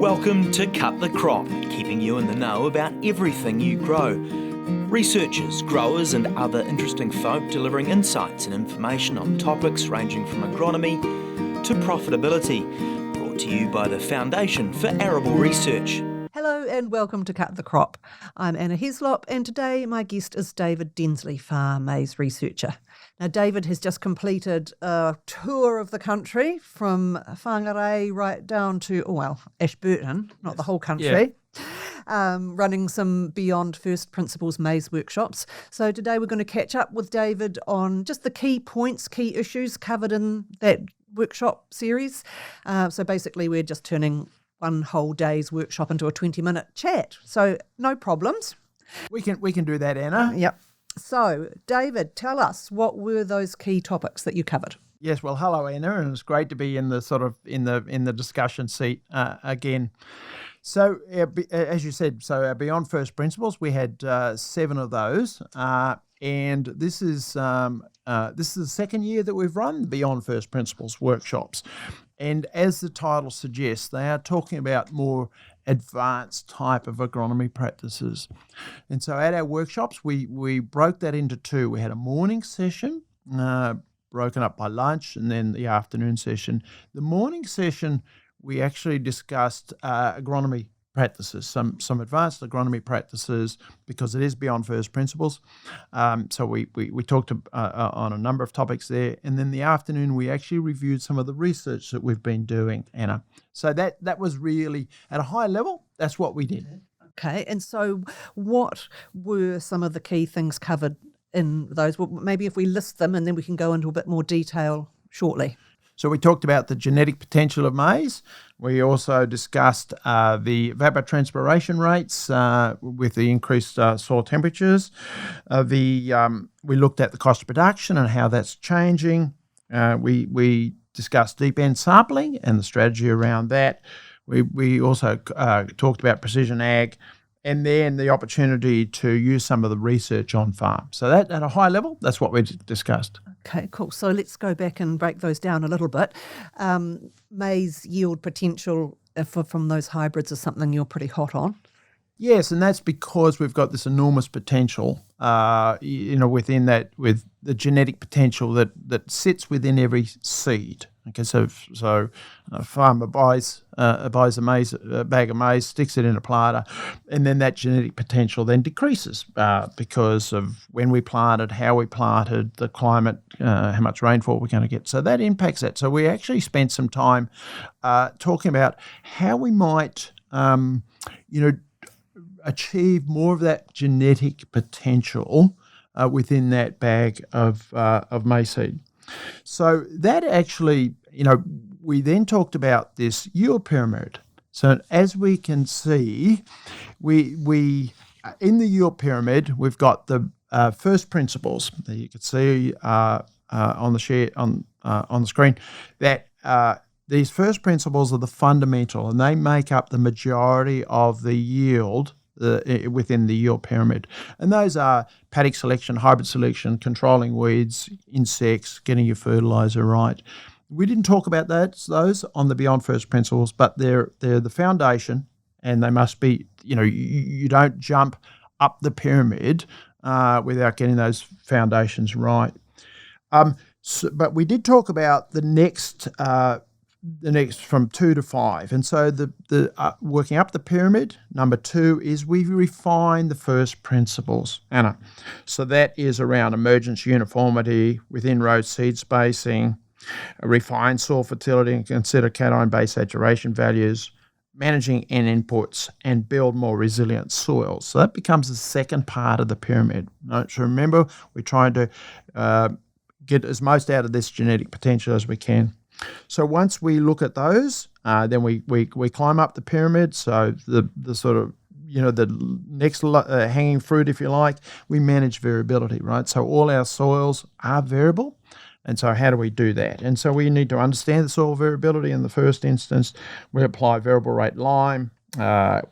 Welcome to Cut the Crop, keeping you in the know about everything you grow. Researchers, growers and other interesting folk delivering insights and information on topics ranging from agronomy to profitability. Brought to you by the Foundation for Arable Research. Hello and welcome to Cut the Crop. I'm Anna Heslop and today my guest is David Densley, farm maize researcher. Now David has just completed a tour of the country from Whangarei right down to, Ashburton, not the whole country. Yeah. Running some Beyond First Principles maize workshops. So today we're going to catch up with David on just the key points, key issues covered in that workshop series. So basically we're just turning one whole day's workshop into a 20-minute chat. So no problems. We can do that, Anna. Yep. So, David, tell us, what were those key topics that you covered? Yes, well, hello, Anna, and it's great to be in the discussion seat again. So, as you said, our Beyond First Principles, we had 7 of those, and this is the second year that we've run Beyond First Principles workshops. And as the title suggests, they are talking about more advanced type of agronomy practices. And so at our workshops, we broke that into 2. We had a morning session, broken up by lunch, and then the afternoon session. The morning session, we actually discussed agronomy practices, some advanced agronomy practices, because it is Beyond First Principles. So we talked on a number of topics there. And then the afternoon, we actually reviewed some of the research that we've been doing, Anna. So that was really, at a high level, that's what we did. Okay, and so what were some of the key things covered in those? Well, maybe if we list them and then we can go into a bit more detail shortly. So we talked about the genetic potential of maize. We also discussed the evapotranspiration rates with the increased soil temperatures. We looked at the cost of production and how that's changing. We discussed deep end sampling and the strategy around that. We also talked about precision ag, and then the opportunity to use some of the research on farm. So that, at a high level, that's what we discussed. Okay, cool. So let's go back and break those down a little bit. Maize yield potential from those hybrids is something you're pretty hot on. Yes, and that's because we've got this enormous potential, within that, with the genetic potential that sits within every seed. Okay, so a farmer buys a bag of maize, sticks it in a planter, and then that genetic potential then decreases because of when we planted, how we planted, the climate, how much rainfall we're going to get. So that impacts that. So we actually spent some time talking about how we might, achieve more of that genetic potential within that bag of maize seed. So that actually, we then talked about this yield pyramid. So as we can see, we in the yield pyramid, we've got the first principles that you can see on the screen. That these first principles are the fundamental, and they make up the majority of the yield within the yield pyramid. And those are paddock selection, hybrid selection, controlling weeds, insects, getting your fertilizer right. We didn't talk about those on the Beyond First Principles, but they're the foundation, and they must be, you don't jump up the pyramid without getting those foundations right. But we did talk about the next from 2 to 5. And so the working up the pyramid, number 2 is we refine the first principles, Anna. So that is around emergence uniformity, within row seed spacing, refine soil fertility and consider cation-base saturation values, managing N inputs, and build more resilient soils. So that becomes the second part of the pyramid. So remember, we're trying to get as most out of this genetic potential as we can. So once we look at those, then we climb up the pyramid. So the sort of, the next hanging fruit, if you like, we manage variability, right? So all our soils are variable. And so how do we do that? And so we need to understand the soil variability in the first instance. We apply variable rate lime.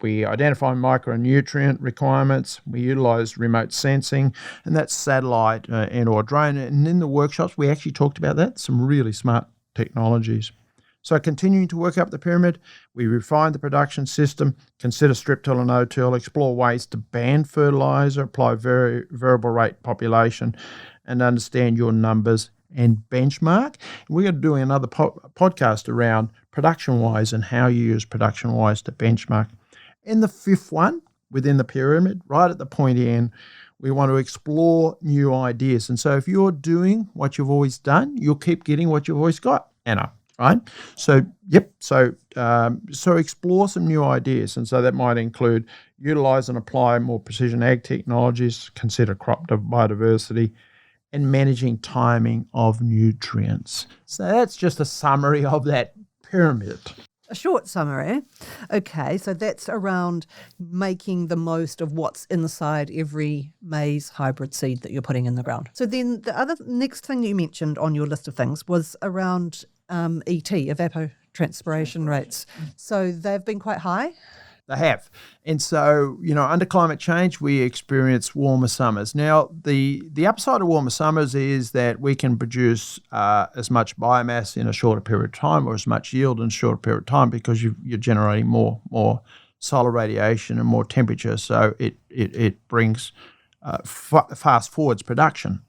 We identify micronutrient requirements. We utilize remote sensing, and that's satellite and or drone. And in the workshops, we actually talked about that, some really smart technologies. So continuing to work up the pyramid, we refine the production system, consider strip till and no-till, explore ways to ban fertiliser, apply variable rate population, and understand your numbers and benchmark. And we're going to do another podcast around production-wise and how you use production-wise to benchmark. And the fifth one within the pyramid, right at the pointy end, we want to explore new ideas. And so if you're doing what you've always done, you'll keep getting what you've always got, Anna, right? So, so explore some new ideas. And so that might include utilise and apply more precision ag technologies, consider crop biodiversity, and managing timing of nutrients. So that's just a summary of that pyramid. A short summary. Okay, so that's around making the most of what's inside every maize hybrid seed that you're putting in the ground. So then the next thing you mentioned on your list of things was around ET, evapotranspiration rates. So they've been quite high? They have. And so, under climate change, we experience warmer summers. Now, the upside of warmer summers is that we can produce as much biomass in a shorter period of time, or as much yield in a shorter period of time, because you're generating more solar radiation and more temperature. So it brings fast forwards production.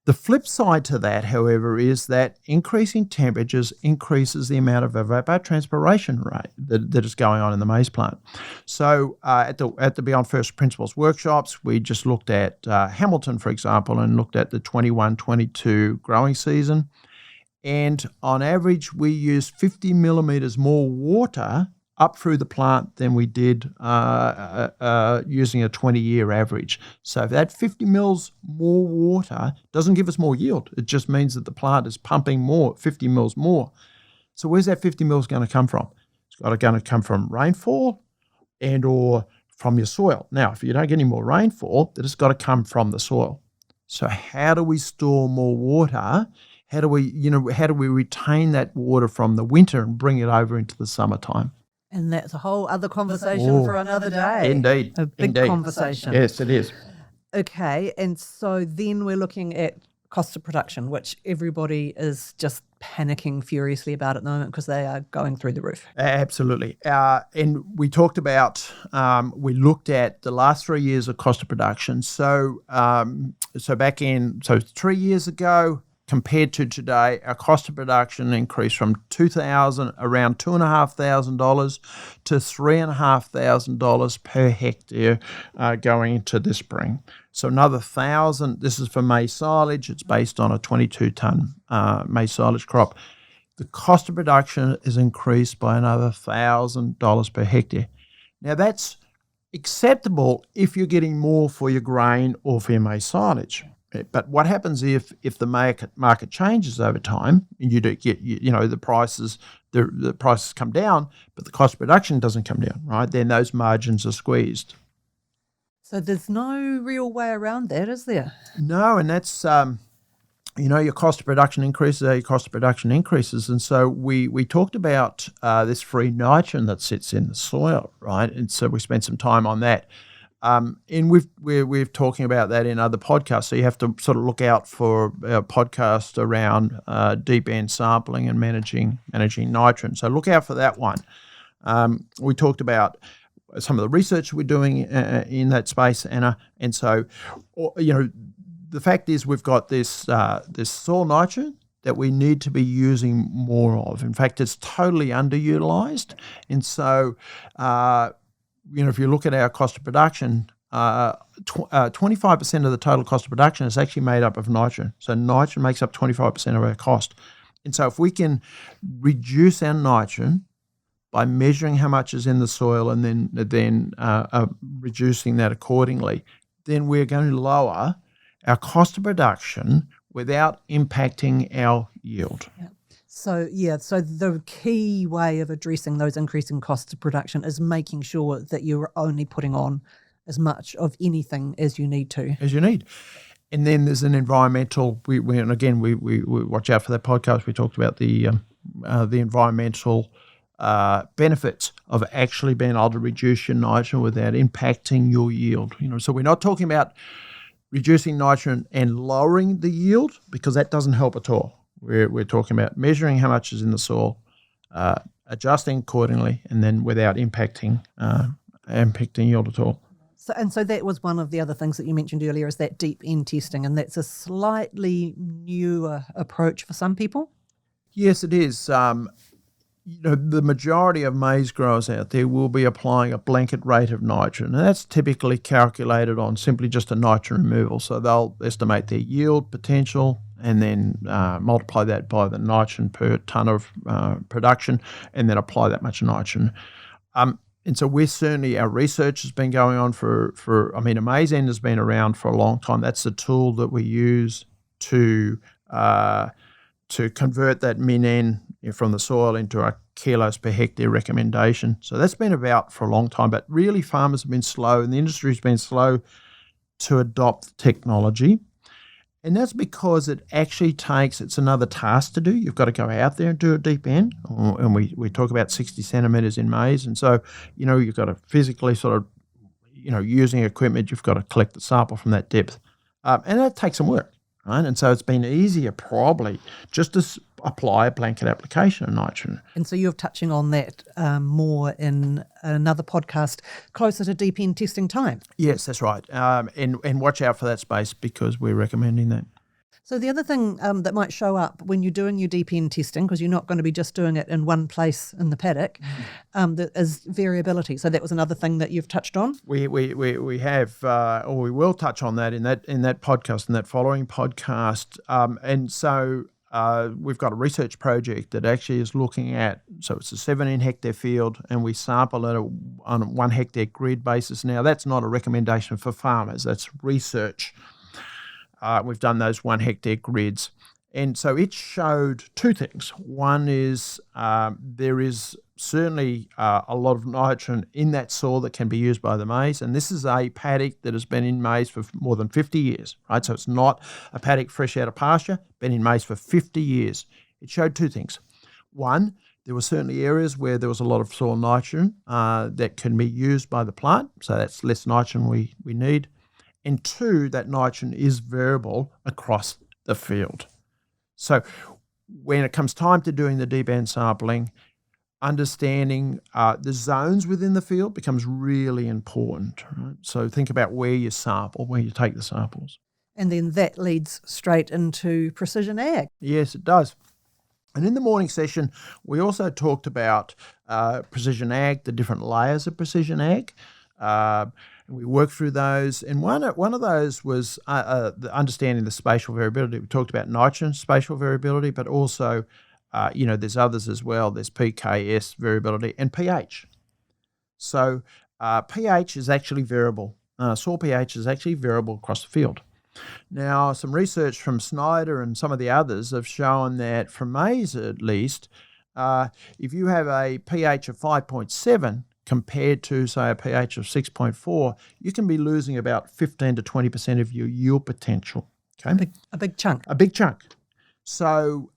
The flip side to that, however, is that increasing temperatures increases the amount of evapotranspiration rate that is going on in the maize plant. So at the Beyond First Principles workshops, we just looked at Hamilton, for example, and looked at the 21-22 growing season. And on average, we use 50 millimetres more water up through the plant than we did using a 20-year average. So that 50 mils more water doesn't give us more yield. It just means that the plant is pumping 50 mils more. So where's that 50 mils going to come from? It's going to come from rainfall and or from your soil. Now, if you don't get any more rainfall, then it's got to come from the soil. So how do we store more water? How do we retain that water from the winter and bring it over into the summertime? And that's a whole other conversation for another day. Indeed. A big conversation. Yes, it is. Okay, and so then we're looking at cost of production, which everybody is just panicking furiously about at the moment because they are going through the roof. Absolutely. And we talked about, we looked at the last 3 years of cost of production. So 3 years ago, compared to today, our cost of production increased from around $2,500 to $3,500 per hectare going into this spring. So another $1,000. This is for maize silage. It's based on a 22-ton maize silage crop. The cost of production is increased by another $1,000 per hectare. Now that's acceptable if you're getting more for your grain or for your maize silage. But what happens if the market changes over time and you do get the prices come down, but the cost of production doesn't come down, right? Then those margins are squeezed. So there's no real way around that, is there? No, and that's your cost of production increases, and so we talked about this free nitrogen that sits in the soil, right? And so we spent some time on that. And we're talking about that in other podcasts. So you have to sort of look out for a podcast around deep end sampling and managing nitrogen. So look out for that one. We talked about some of the research we're doing in that space, Anna. And so, the fact is we've got this soil nitrogen that we need to be using more of. In fact, it's totally underutilized. And so, if you look at our cost of production, 25% of the total cost of production is actually made up of nitrogen. So nitrogen makes up 25% of our cost. And so if we can reduce our nitrogen by measuring how much is in the soil and then reducing that accordingly, then we're going to lower our cost of production without impacting our yield. Yeah. So the key way of addressing those increasing costs of production is making sure that you're only putting on as much of anything as you need to. And then there's an environmental, we watch out for that podcast. We talked about the environmental benefits of actually being able to reduce your nitrogen without impacting your yield. So we're not talking about reducing nitrogen and lowering the yield, because that doesn't help at all. We're talking about measuring how much is in the soil, adjusting accordingly, and then without impacting yield at all. So that was one of the other things that you mentioned earlier, is that deep end testing, and that's a slightly newer approach for some people. Yes, it is. The majority of maize growers out there will be applying a blanket rate of nitrogen, and that's typically calculated on simply just a nitrogen removal. So they'll estimate their yield potential and then multiply that by the nitrogen per tonne of production, and then apply that much nitrogen. And so our research has been going on a maize end has been around for a long time. That's the tool that we use to convert that min-N from the soil into a kilos per hectare recommendation. So that's been about for a long time, but really farmers have been slow and the industry has been slow to adopt technology. And that's because it's another task to do. You've got to go out there and do a deep end. And we talk about 60 centimetres in maize. And so, you've got to physically sort of, using equipment, you've got to collect the sample from that depth. And that takes some work, right? And so it's been easier probably just to apply a blanket application of nitrogen. And so you're touching on that more in another podcast closer to deep end testing time. Yes, that's right. And watch out for that space because we're recommending that. So the other thing that might show up when you're doing your deep end testing, because you're not going to be just doing it in one place in the paddock, is variability. So that was another thing that you've touched on. We have, or we will touch on that in that podcast, in that following podcast. And so we've got a research project that actually is looking at, so it's a 17 hectare field and we sample it on a 1 hectare grid basis. Now that's not a recommendation for farmers, that's research. We've done those 1 hectare grids. And so it showed two things. One is there is certainly a lot of nitrogen in that soil that can be used by the maize. And this is a paddock that has been in maize for more than 50 years, right? So it's not a paddock fresh out of pasture, been in maize for 50 years. It showed two things. One, there were certainly areas where there was a lot of soil nitrogen that can be used by the plant. So that's less nitrogen we need. And two, that nitrogen is variable across the field. So when it comes time to doing the deep end sampling, understanding the zones within the field becomes really important. Right? So think about where you sample, where you take the samples. And then that leads straight into precision ag. Yes, it does. And in the morning session, we also talked about precision ag, the different layers of precision ag. We worked through those, and one of those was the understanding the spatial variability. We talked about nitrogen spatial variability, but also, there's others as well. There's PKS variability and pH. So pH is actually variable. Soil pH is actually variable across the field. Now, some research from Snyder and some of the others have shown that for maize at least, if you have a pH of 5.7, compared to, say, a pH of 6.4, you can be losing about 15 to 20% of your yield potential. Okay, a big chunk. A big chunk. So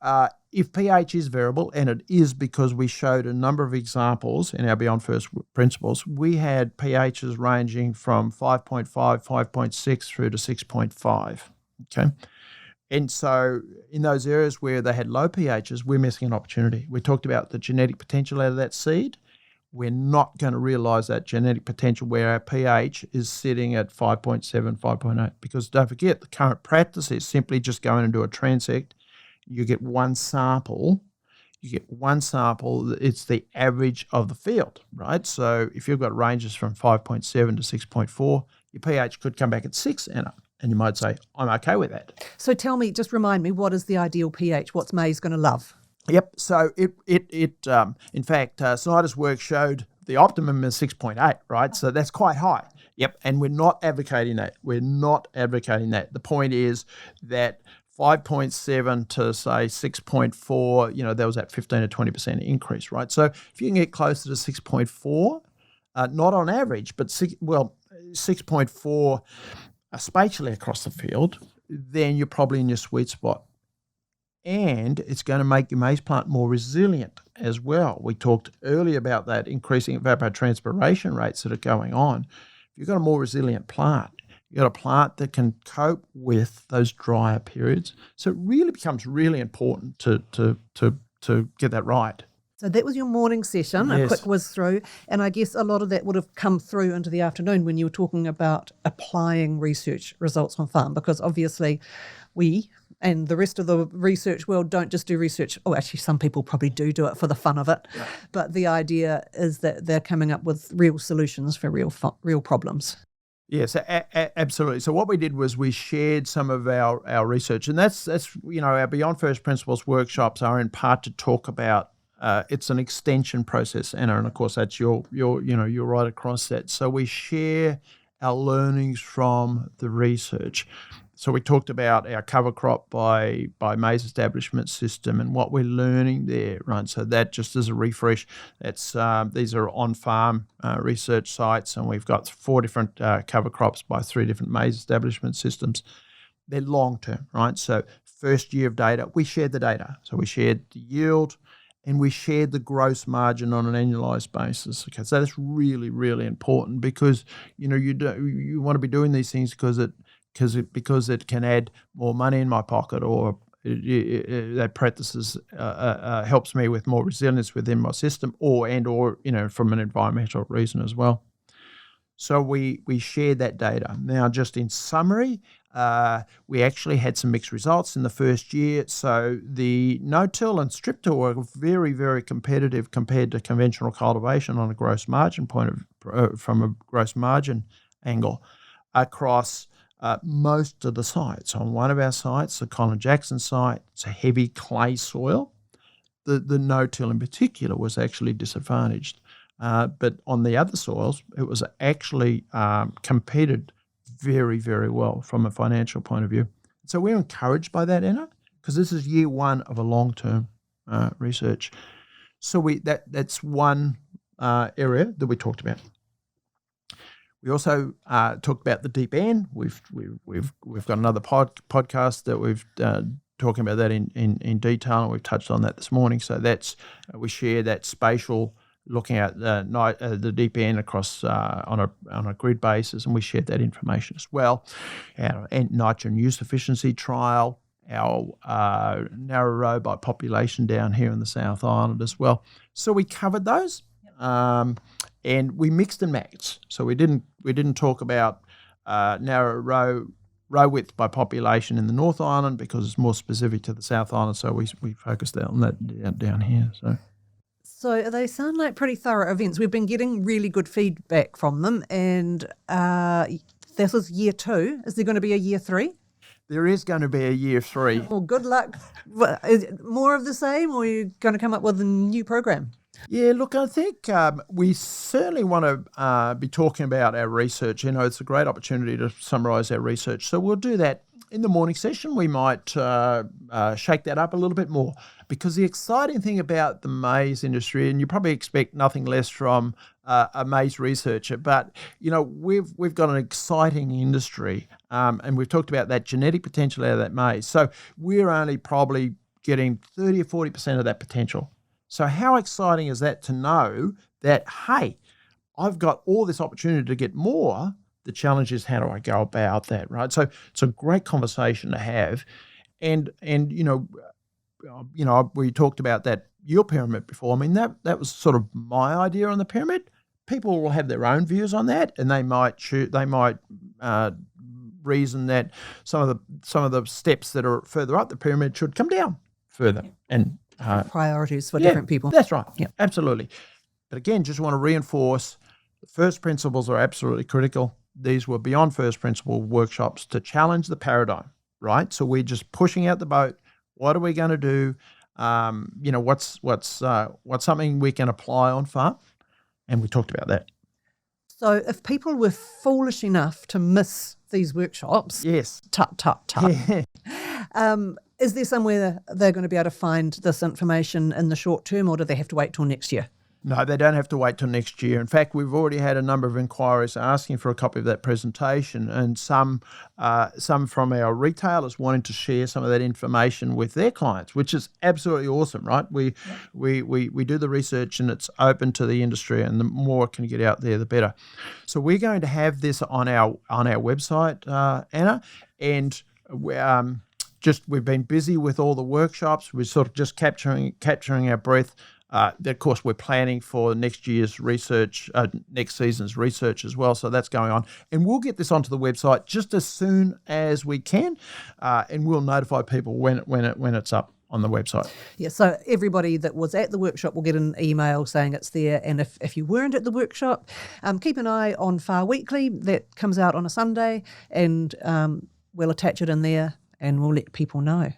if pH is variable, and it is because we showed a number of examples in our Beyond First principles, we had pHs ranging from 5.5, 5.6 through to 6.5. Okay. And so in those areas where they had low pHs, we're missing an opportunity. We talked about the genetic potential out of that seed. We're not going to realise that genetic potential where our pH is sitting at 5.7, 5.8. Because don't forget, the current practice is simply just go in and do a transect. You get one sample. It's the average of the field, right? So if you've got ranges from 5.7 to 6.4, your pH could come back at 6, Anna. And you might say, I'm okay with that. So tell me, just remind me, what is the ideal pH? What's maize going to love? Yep. So in fact, Snyder's work showed the optimum is 6.8, right? So that's quite high. Yep. And we're not advocating that. The point is that 5.7 to say 6.4, there was that 15 to 20% increase, right? So if you can get closer to 6.4, not on average, but 6.4 spatially across the field, then you're probably in your sweet spot. And it's going to make your maize plant more resilient as well. We talked earlier about that increasing evapotranspiration rates that are going on. If you've got a more resilient plant, You've got a plant that can cope with those drier periods. So it really becomes really important to get that right. So that was your morning session, a Yes. quick whiz through. And I guess a lot of that would have come through into the afternoon when you were talking about applying research results on farm, because obviously we and the rest of the research world don't just do research. Oh, actually, some people probably do it for the fun of it. Yeah. But the idea is that they're coming up with real solutions for real problems. Yes, absolutely. So what we did was we shared some of our research, and that's our Beyond First Principles workshops are in part to talk about. It's an extension process, Anna, and of course that's you're right across that. So we share our learnings from the research. So we talked about our cover crop by Maize establishment system and what we're learning there, right? So that just as a refresh, that's these are on-farm research sites, and we've got 4 different cover crops by 3 different Maize establishment systems. They're long-term, right? So first year of data, we shared the data. So we shared the yield, and we shared the gross margin on an annualized basis. Okay, so that's really, really important because you want to be doing these things because it can add more money in my pocket, or that practices helps me with more resilience within my system, or from an environmental reason as well. So we shared that data. Now, just in summary, we actually had some mixed results in the first year. So the no-till and strip-till were very, very competitive compared to conventional cultivation on a gross margin from a gross margin angle across most of the sites. On one of our sites, the Colin Jackson site, it's a heavy clay soil. The no-till in particular was actually disadvantaged. But on the other soils, it was actually competed very, very well from a financial point of view. So we're encouraged by that, Anna, because this is year 1 of a long-term research. So that's one area that we talked about. We also talked about the deep end. We've got another podcast that we've talking about that in detail, and we've touched on that this morning. So that's we share that spatial looking at the deep end across on a grid basis, and we shared that information as well. Our nitrogen use efficiency trial, our narrow row by population down here in the South Island as well. So we covered those. And we mixed and matched. So we didn't talk about narrow row width by population in the North Island because it's more specific to the South Island. So we focused on that down here. So they sound like pretty thorough events. We've been getting really good feedback from them, and this is year 2. Is there going to be a year 3? There is going to be a year 3. Well, good luck. Is it more of the same, or are you going to come up with a new program? Yeah, look, I think we certainly want to be talking about our research. It's a great opportunity to summarise our research. So we'll do that in the morning session. We might shake that up a little bit more, because the exciting thing about the maize industry, and you probably expect nothing less from a maize researcher, but we've got an exciting industry, and we've talked about that genetic potential out of that maize. So we're only probably getting 30 or 40% of that potential. So how exciting is that to know that, hey, I've got all this opportunity to get more? The challenge is, how do I go about that, right? So it's a great conversation to have. And we talked about that yield pyramid before. I mean, that was sort of my idea on the pyramid. People will have their own views on that, and they might reason that some of the steps that are further up the pyramid should come down further. And priorities for different people. That's right. Yeah. Absolutely. But again, just want to reinforce the first principles are absolutely critical. These were beyond first principle workshops to challenge the paradigm, right? So we're just pushing out the boat. What are we going to do? What's something we can apply on farm? And we talked about that. So if people were foolish enough to miss these workshops, yes, tut. Yeah. Is there somewhere they're going to be able to find this information in the short term, or do they have to wait till next year? No, they don't have to wait till next year. In fact, we've already had a number of inquiries asking for a copy of that presentation, and some from our retailers wanting to share some of that information with their clients, which is absolutely awesome, right? We do the research and it's open to the industry, and the more it can get out there, the better. So we're going to have this on our website, Anna, and we've been busy with all the workshops. We're sort of just capturing our breath. Of course, we're planning for next year's research, next season's research as well. So that's going on. And we'll get this onto the website just as soon as we can, and we'll notify people when it's up on the website. Yeah, so everybody that was at the workshop will get an email saying it's there. And if you weren't at the workshop, keep an eye on Far Weekly. That comes out on a Sunday, and we'll attach it in there and we'll let people know.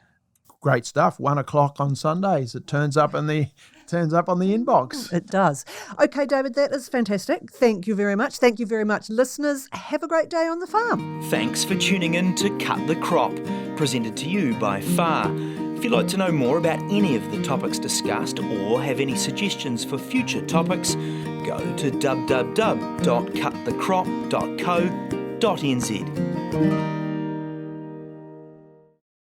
Great stuff. 1:00 on Sundays. It turns up on the inbox. It does. Okay, David, that is fantastic. Thank you very much. Thank you very much, listeners. Have a great day on the farm. Thanks for tuning in to Cut the Crop, presented to you by FAR. If you'd like to know more about any of the topics discussed or have any suggestions for future topics, go to www.cutthecrop.co.nz.